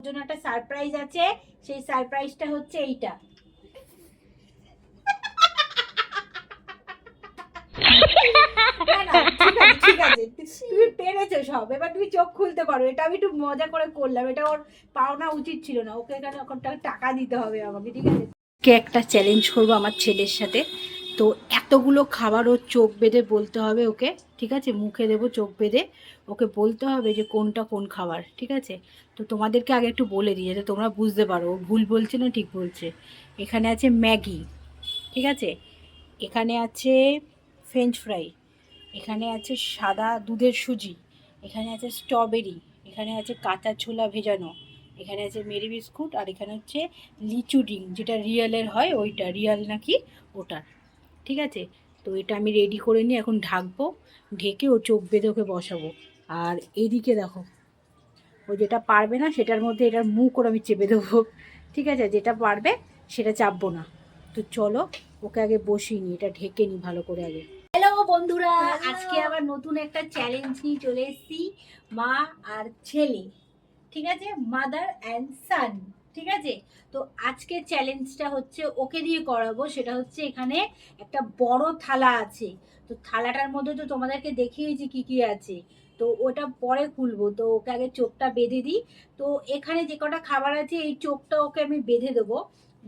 জন্য একটা সারপ্রাইজ আছে, সেই সারপ্রাইজটা হচ্ছে এইটা। ঠিক আছে তুমি পেরেছো সব, এবার তুমি চোখ খুলতে পারো। এটা আমি একটু মজা করে করলাম, এটা ওর পাওনা উচিত ছিল না, ওকে এখানে টাকা দিতে হবে আমাকে, ঠিক আছে। কে একটা চ্যালেঞ্জ করবো আমার ছেলের সাথে, তো এতগুলো খাবার ওর চোখ বেঁধে বলতে হবে ওকে, ঠিক আছে, মুখে দেবো চোখ বেঁধে, ওকে বলতে হবে যে কোনটা কোন খাবার, ঠিক আছে। তো তোমাদেরকে আগে একটু বলে দিই যাতে তোমরা বুঝতে পারো ও ভুল বলছে না ঠিক বলছে। এখানে আছে ম্যাগি, ঠিক আছে, এখানে আছে ফ্রেঞ্চ ফ্রাই, এখানে আছে সাদা দুধের সুজি, এখানে আছে স্ট্রবেরি, এখানে আছে কাঁচা ছোলা ভেজানো, এখানে আছে মেরি বিস্কুট, আর এখানে হচ্ছে লিচু ডিম, যেটা রিয়েলের হয় ওইটা, রিয়েল নাকি ওটা, ঠিক আছে। তো এটা আমি রেডি করে নিয়ে এখন ঢাকবো, ঢেকে ও চোখ বেঁধে ওকে বসাবো। আর এইদিকে দেখো, ও যেটা পারবে না সেটার মধ্যে এটার মুখ করে আমি চেপে দেবো, ঠিক আছে, যেটা পারবে সেটা চাপবো না। তো চলো ওকে আগে বসিয়ে নিই, এটা ঢেকে নিই ভালো করে আগে। হ্যালো বন্ধুরা, আজকে আবার নতুন একটা চ্যালেঞ্জ নিয়ে চলে এসেছি, মা আর ছেলে, ঠিক আছে, মাদার অ্যান্ড সান, ঠিক আছে। তো আজকে চ্যালেঞ্জটা হচ্ছে ওকে দিয়ে করাবো, সেটা হচ্ছে এখানে একটা বড় থালা আছে, তো থালাটার মধ্যে তো তোমাদেরকে দেখিয়েছি কি কি আছে, তো ওটা পরে খুলবো, তো ওকে আগে চোখটা বেঁধে দিই। তো এখানে যে কটা খাবার আছে এই চোখটা ওকে আমি বেঁধে দেবো,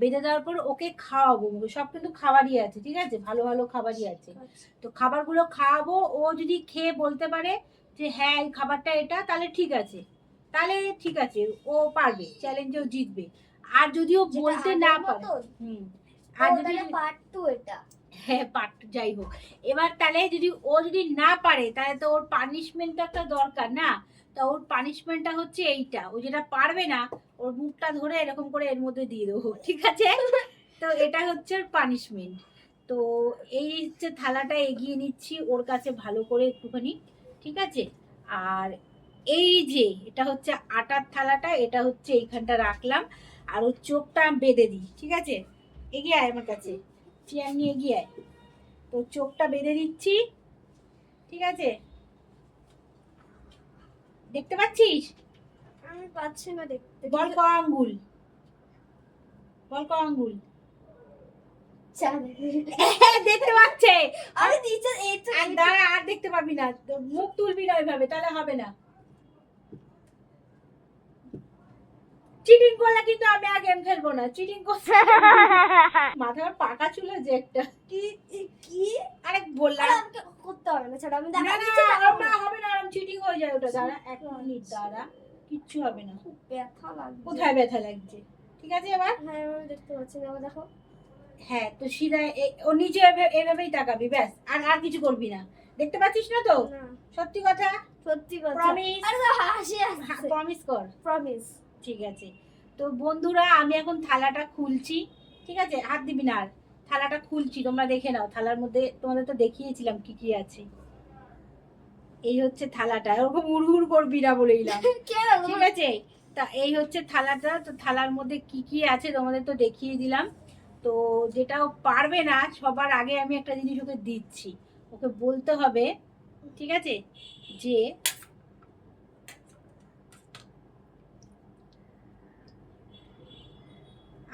বেঁধে দেওয়ার পর ওকে খাওয়াবো, সব কিন্তু খাবারই আছে, ঠিক আছে, ভালো ভালো খাবারই আছে। তো খাবারগুলো খাওয়াবো, ও যদি খেয়ে বলতে পারে যে হ্যাঁ এই খাবারটা এটা, তাহলে ঠিক আছে, তাহলে ঠিক আছে, ও পারবে, চ্যালেঞ্জেও জিতবে। আর যদিও বলতে না পারে, আর যদি পার্ট 2 এটা, হ্যাঁ পার্ট যাই হোক, এবার তাহলে যদি ও যদি না পারে তাহলে তো ওর পানিশমেন্ট একটা দরকার না, তো ওর পানিশমেন্টটা হচ্ছে এইটা, ও যেটা পারবে না ওর মুখটা ধরে এরকম করে এর মধ্যে দিয়ে দেবো, ঠিক আছে। তো এটা হচ্ছে ওর পানিশমেন্ট। তো এই হচ্ছে থালাটা এগিয়ে নিচ্ছি ওর কাছে ভালো করে একটুখানি, ঠিক আছে। আর এই যে এটা হচ্ছে আটার থালাটা, এটা হচ্ছে এইখানটা রাখলাম, আর ওর চোখটা বেঁধে দিই, ঠিক আছে, এগিয়ে আয় আমার কাছে, চেয়ার নিয়ে এগিয়ে আয়। তো চোখটা বেঁধে দিচ্ছি, ঠিক আছে, দেখতে পাচ্ছিস? আমি পাচ্ছি না দেখতে। বল ক আঙ্গুল, বল ক আঙ্গুল। দেখতে পাচ্ছে, আমি নিচে এইটা দাঁড়া, আর দেখতে পাবি না, মুখ তুলবি না ওইভাবে, তাহলে হবে না। চিটিং করলে কিন্তু আমি আর গেম খেলবো না, চিটিং করতে মাথার পাকা চুল আছে একটা, কি কি আরে বললাম আমাকে করতে হবে না, ছাড়া আমি না দেখা না নিচে না হবে না, চিটিং হয়ে যায় ওটা, দাঁড়া এক মিনিট দাঁড়া, কিচ্ছু হবে না। খুব ব্যথা লাগছে। কোথায় ব্যথা লাগছে? ঠিক আছে এবার, হ্যাঁ আমি দেখতে পাচ্ছি না, আবার দেখো। হ্যাঁ তো সিধা ও নিচে এভাবেই তাকাবি, ব্যাস, আর আর কিছু করবি না, দেখতে পাচ্ছিস না তো? না সত্যি কথা, সত্যি কথা, প্রমিস, আরে হাসি আসছে, প্রমিস কর, প্রমিস। ঠিক আছে। তো বন্ধুরা আমি এখন থালাটা খুলছি, ঠিক আছে, হাত দিবি না আর, থালাটা খুলছি, তোমরা দেখে নাও, থালার মধ্যে তোমাদের তো দেখিয়েছিলাম কি কি আছে। এই হচ্ছে থালাটা, ওরকম উড়হুড় করবি না বলেইলাম, ঠিক আছে। তা এই হচ্ছে থালাটা, তো থালার মধ্যে কি কি আছে তোমাদের তো দেখিয়ে দিলাম। তো যেটাও পারবে না সবার আগে আমি একটা জিনিস ওকে দিচ্ছি, ওকে বলতে হবে, ঠিক আছে, যে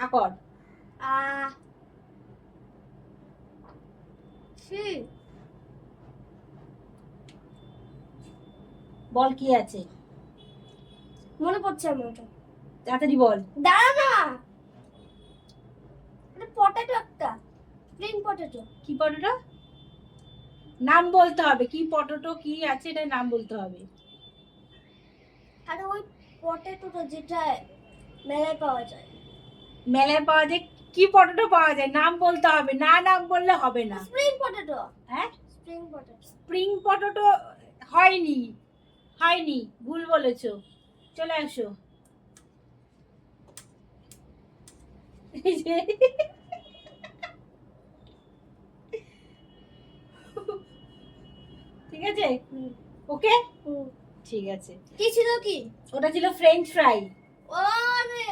আকর আ সি বল কি আছে, মনে পড়ছে আমার ওটা, তাড়াতাড়ি বল। দাঁড়া না, এটা পটেটো, একটা স্প্রিং পটেটো। কি পটেটো? নাম বলতে হবে, কি পটেটো কি আছে এটা নাম বলতে হবে। আরে ওই পটেটোটা যেটা মেলায় পাওয়া যায়, মেলায় পাওয়া যায় কি পটেটো পাওয়া যায়, নাম বলতে হবে, না নাম বললে হবে না। স্প্রিং পটেটো, হ্যাঁ স্প্রিং পটেটো। স্প্রিং পটেটো হয়নি, হয়নি, ভুল বলেছো, চলে আসো। ঠিক আছে, ওকে, ঠিক আছে। কি ছিল কি? ওটা ছিল ফ্রেঞ্চ ফ্রাই। ওরে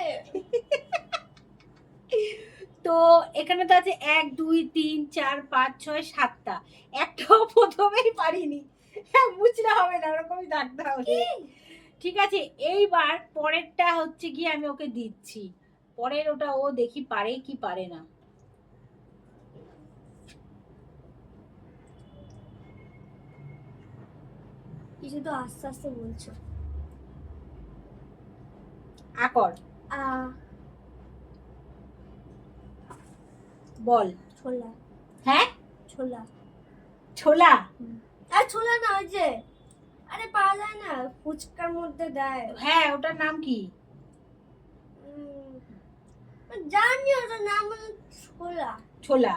তো এখানে তো আছে 1 2 3 4 5 6 7টা, একটাও প্রথমেই পারিনি, হ্যাঁ বুঝলে হবে না, ওরকমই থাকতে হবে। ঠিক আছে, এইবার পরেরটা হচ্ছে গিয়ে আমি ওকে দিচ্ছি। পরের ওটা ও দেখি পারে কি পারে না। কিছু তো আস্তে আস্তে বলছো। আকর, আ বল। ছোলা। হ্যাঁ, ছোলা। ছোলা। আর ছোলা না, ওই যে আরে পাওয়া যায় না, ফুচকার মধ্যে দেয়। হ্যাঁ, ওটার নাম কি? জানি ওটার নাম হলো ছোলা। ছোলা।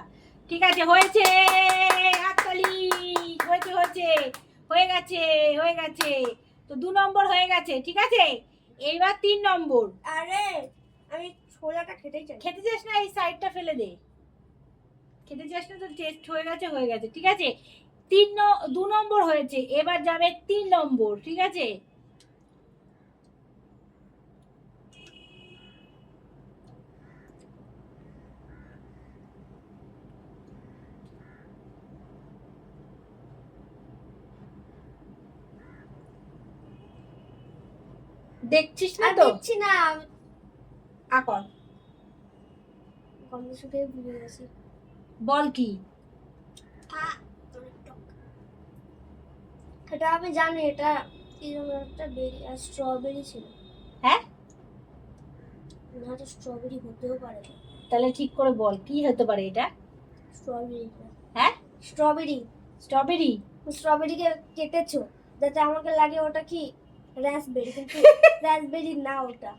ঠিক আছে, হয়েছে, হাততালি। হয়েছে হয়েছে, হয়ে গেছে, হয়ে গেছে। তো 2 নম্বর হয়ে গেছে, ঠিক আছে। এইবার 3 নম্বর। আরে আমি ছোলাটা খেতেই চাই। খেতে চাস না, এই সাইডটা ফেলে দে। খেতে চাস না তো, টেস্ট হয়ে গেছে, হয়ে গেছে, ঠিক আছে। 2 নম্বর হয়েছে, এবার যাবে 3 নম্বর, ঠিক আছে। দেখছিস না আর তো? দেখছি না, আকর, গন্ধ শুকে ভুলে গেছি। বল কি? এটা আমি জানি, এটা এরকম একটা বেরি আর স্ট্রবেরি ছিল। হ্যাঁ, না, এটা স্ট্রবেরি হতেও পারে না। তাহলে ঠিক করে বল কি হতে পারে এটা। স্ট্রবেরি। হ্যাঁ, স্ট্রবেরি। স্ট্রবেরি। স্ট্রবেরিকে কেটেছো যাতে আমাকে লাগে ওটা কি রাসবেরি, কিন্তু রাসবেরি না ওটা।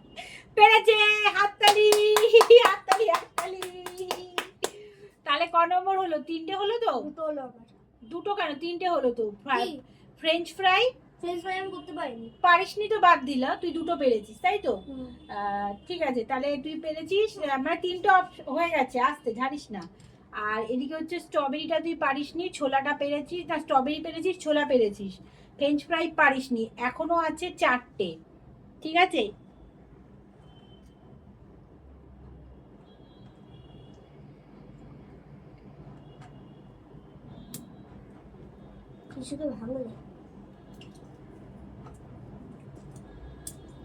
পেরেছে, হাততালি, হাততালি, হাততালি। তাহলে ক নম্বর হলো? 3টে হলো তো? দুটো হলো আমার। দুটো কেন, 3টে হলো তো। কি? ফ্রেঞ্চ ফ্রাই ফ্রেঞ্চ ফ্রাই আমি করতে পারিনি। পারিসনি তো, বাদ দিলা, তুই দুটো পেরেছিস তাই তো। হুম। ঠিক আছে, তাহলে তুই পেরেছিস, মানে 3টে হয়ে গেছে, আসতে ঝাড়িস না। আর এদিকে হচ্ছে স্ট্রবেরিটা তুই পারিসনি, ছোলাটা পেরেছিস, না স্ট্রবেরি পেরেছিস, ছোলা পেরেছিস, ফ্রেঞ্চ ফ্রাই পারিসনি, এখনো আছে 4টে, ঠিক আছে। কিছুকে ভাঙলে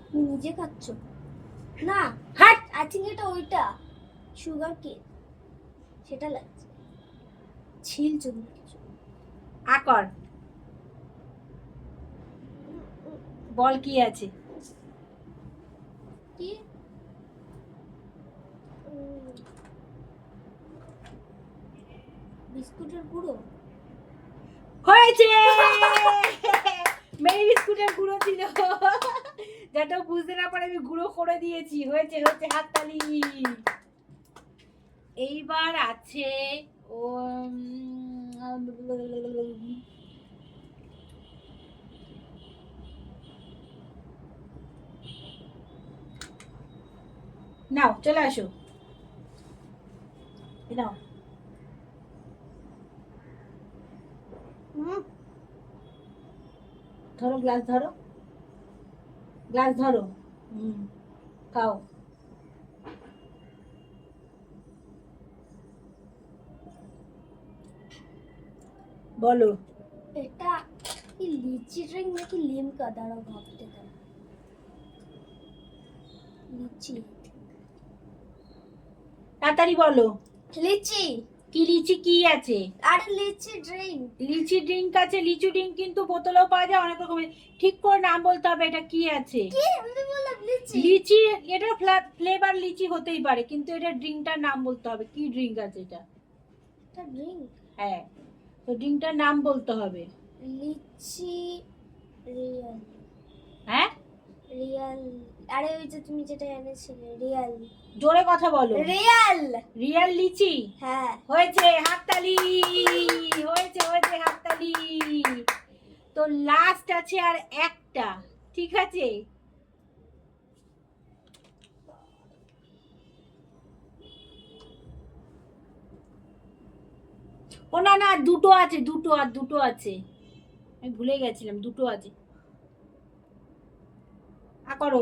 তুমি নিজে খাচ্ছ না? হাট। আই থিঙ্ক এটা ওইটা সুগার কেক, সেটা লাগছে। ছিল জন্য কিছু। আকর, বল কি আছে। কি? বিস্কুটের গুঁড়ো। হয়েছে, মেরি বিস্কুটের গুঁড়ো ছিল, যেটা বুঝতে না পারে আমি গুঁড়ো করে দিয়েছি। হয়েছে, হচ্ছে, হাততালি। এইবার আছে ও, নাও চলে আসো, নাও। ধরো গ্লাস, ধরো গ্লাস, ধরো। খাও। বলো। এটা কি লিচি ড্রিঙ্ক নাকি লিমকা? দাঁড়াও ভাবতে দাও। লিচি। তাড়াতাড়ি বলো। লিচি। কি লিচি কি আছে? আরে লিচি ড্রিঙ্ক। লিচি ড্রিঙ্ক আছে, লিচু ড্রিঙ্ক কিন্তু বোতলেও পাওয়া যায়, অনেক রকমের। ঠিক করে নাম বলতে হবে, এটা কি আছে। কি আমি বললাম লিচি। লিচি, এটা ফ্লেভার লিচি হতেই পারে, কিন্তু এটা ড্রিঙ্কটার নাম বলতে হবে, কি ড্রিঙ্ক আছে এটা। এটা ড্রিঙ্ক। হ্যাঁ, তো ড্রিঙ্কটার নাম বলতে হবে। লিচি রিয়াল। হ্যাঁ, রিয়াল। আরে ওই যে তুমি যেটা এনেছিলে রিয়াল। জোরে কথা বলো। রিয়াল। রিয়াল লিচি। হ্যাঁ। হয়েছে, হাততালি। হয়েছে, হয়েছে, হাততালি। তো লাস্ট আছে আর একটা, ঠিক আছে। ও না না, দুটো আছে, দুটো, আর দুটো আছে, আমি ভুলে গেছিলাম, দুটো আছে। করো,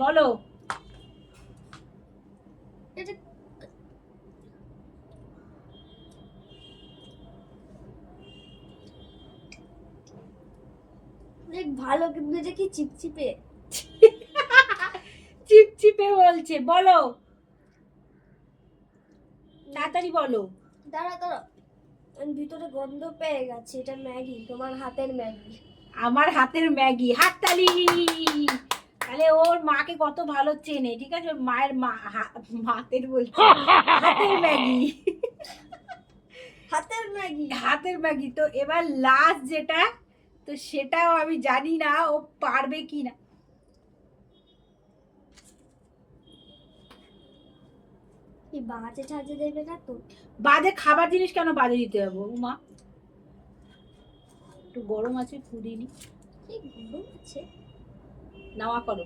বলো। এটা এটা কি চিপচিপে? চিপচিপে বলছে, বলো তাড়াতাড়ি বলো। দাঁড়া দাঁড়া, আমি ভিতরে গন্ধ পেয়ে গেছি, এটা ম্যাগি, তোমার হাতের ম্যাগি। আমার হাতের ম্যাগি, হাততালি। তাহলে ওর মাকে কত ভালো চেনে, ঠিক আছে, ওর মায়ের হাতের বলছে, হাতের ম্যাগি। হাতের ম্যাগি। হাতের ম্যাগি। তো এবার লাস্ট যেটা, তো সেটাও আমি জানি না ও পারবে কি না। কি বাজে ঠাজে দেবে না তো? বাজে খাবার জিনিস কেন বাজে দিতে হবে উমা? একটু গরম আছে, পুদিনি কি গরম আছে। নাওয়া করো।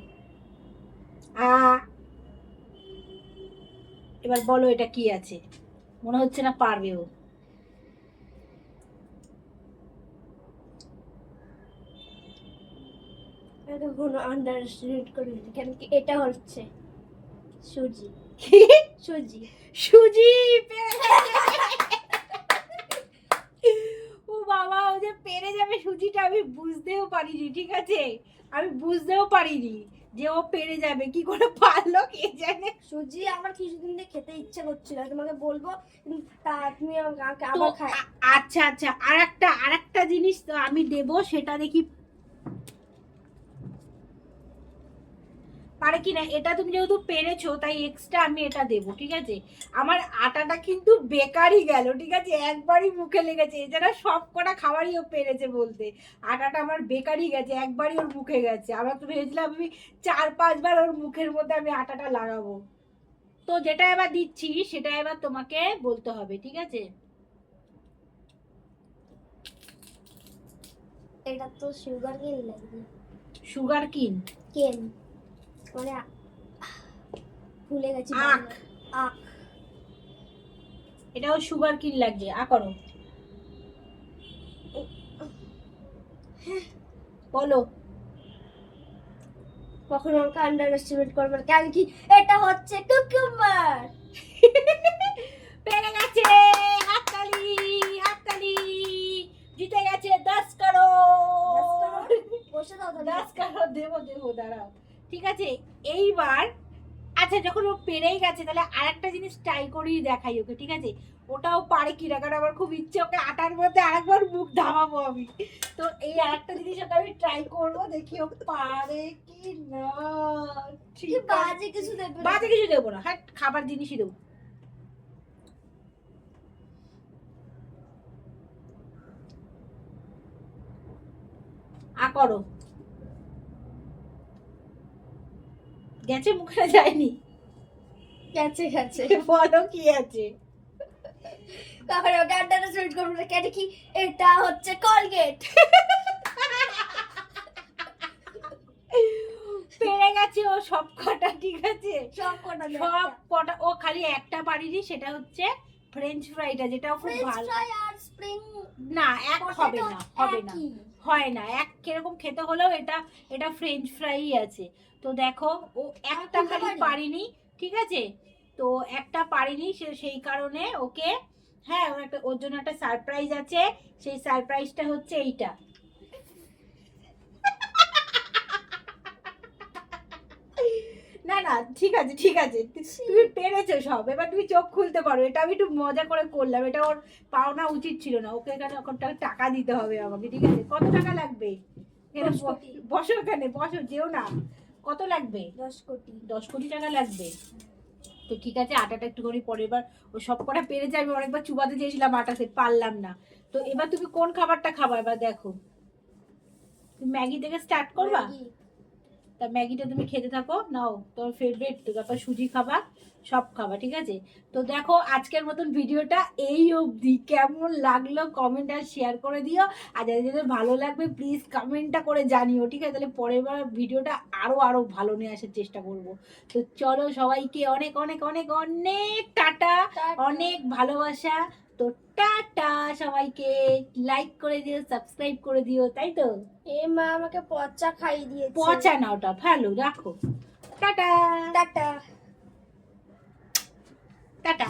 এবার বলো এটা কি আছে? মনে হচ্ছে না পারবে ও। এটা কোনো আন্ডার এস্টিমেট করবে না, কেন কি এটা হচ্ছে সুজি। কি? সুজি। সুজি। ও বাবা, ও যে পেরে যাবে সুজিটা আমি বুঝতেও পারিনি, ঠিক আছে, আমি বুঝতেও পারিনি যে ও পেরে যাবে, কি করে পারলো কে জানে। সুজি আমার কিছুদিন দিয়ে খেতে ইচ্ছে করছিল, তোমাকে বলবো তা তুমি আমাকে তো আবার খাই। আচ্ছা আচ্ছা, আর একটা জিনিস তো আমি দেবো, সেটা দেখি পারে কিনা। এটা তুমি যেহেতু পেরেছো তাই এক্সট্রা আমি এটা দেবো, ঠিক আছে। আমার আটাটা কিন্তু বেকারই গেল, ঠিক আছে, একবারই মুখে লেগেছে। এছাড়া সব কটা খাবারই ও পেরেছে বলতে, আটাটা আমার বেকারই গেছে, একবারই ওর মুখে গেছে। আমার তো ভেবেছিলাম আমি 4-5 বার ওর মুখের মধ্যে আমি আটাটা লাগাবো। তো যেটা এবার দিচ্ছি সেটা এবার তোমাকে বলতে হবে, ঠিক আছে। এটা তো সুগার কেন লাগবে? সুগার কিন কেন মানে ভুলে গেছি। আখ। আখ। এটাও সুগার কিন লাগবে, করো বলো। কখনো আমাকে আন্ডার এস্টিমেট করবে না, কেন কি এটা হচ্ছে কুকুম্বার। পেরে গেছে, হাততালি হাততালি, জিতে গেছে 10 কারোর। বসে দাও 10 কারোর দেবো দেবো, দাঁড়াও, ঠিক আছে। এইবার আচ্ছা, যখন ও পেরেই গেছে তাহলে আরেকটা জিনিস ট্রাই করেই দেখাই ওকে, ঠিক আছে। ওটাও পারে কিনা, কারণ আমার খুব ইচ্ছে ওকে আটার মধ্যে আরেকবার মুখ ধামাবো আমি। তো এই আরেকটা জিনিস ওকে আমি ট্রাই করবো, দেখি ও পারে কি না। ঠিক আছে, বাজে কিছু দেবে না। বাজে কিছু দেবো না, হ্যাঁ খাবার জিনিসই দেবো। করো। গেছে মুখে যায়নি? গেছে গেছে। বলো কি আছে? কখনো আমাকে আন্ডার এস্টিমেট করবে না, কেন কি এটা হচ্ছে কলগেট। পেরে গেছে ও সব কটা, ঠিক আছে, সব কটা সব কটা। ও খালি একটা পারিনি, সেটা হচ্ছে ফ্রেঞ্চ ফ্রাইটা, যেটা খুব ফ্রেঞ্চ ভালো। ফ্রাই আর স্প্রিং না, এক হবে না, হবে না, একই। হয় না এক। কিরকম খেতে হলেও এটা এটা ফ্রেঞ্চ ফ্রাই আছে। তো দেখো ও একটা খুলতে খালি পারি? পারিনি, ঠিক আছে। তো একটা পারিনি, সেই কারণে ওকে, হ্যাঁ, ওর জন্য একটা সারপ্রাইজ আছে। সেই সারপ্রাইজটা হচ্ছে এইটা। না না, ঠিক আছে ঠিক আছে, তুমি পেরেছো সব, এবার তুমি চোখ খুলতে পারো। এটা আমি একটু মজা করে করলাম, এটা ওর পাওনা উচিত ছিল না। ওকে এখানে এখন টাকা দিতে হবে আমাকে, ঠিক আছে। কত টাকা লাগবে? এখানে 10 কোটি। বসো, এখানে বসো, যেও না। কত লাগবে? 10 কোটি। 10 কোটি টাকা লাগবে। তো ঠিক আছে, আটাটা একটুখানি পরের বার ও সব কটা পেরেছে। আমি অনেকবার চুবাতে চেয়েছিলাম আটাতে, পারলাম না। তো এবার তুমি কোন খাবারটা খাবা এবার দেখো। তুমি ম্যাগি থেকে স্টার্ট করবা? ম্যাগি। তা ম্যাগিটা তুমি খেতে থাকো, নাও তোমার ফেভারিট তো, তারপর সুজি খাবা, সব খাবা, ঠিক আছে। তো দেখো আজকের মতন ভিডিওটা এই অবধি। কেমন লাগলো কমেন্ট আর শেয়ার করে দিও। আর যাদের ভালো লাগবে প্লিজ কমেন্টটা করে জানিও, ঠিক আছে। তাহলে পরের বার ভিডিওটা আরো ভালো নিয়ে আসার চেষ্টা করব। তো চলো, সবাইকে অনেক অনেক অনেক অনেক টাটা, অনেক ভালোবাসা। তো টাটা সবাইকে, লাইক করে দিও, সাবস্ক্রাইব করে দিও, তাই তো। এ মা আমাকে পচা খাইয়ে দিয়েছে। পচা না, ওটা ভালো, রাখো। Tata tata. টাটা।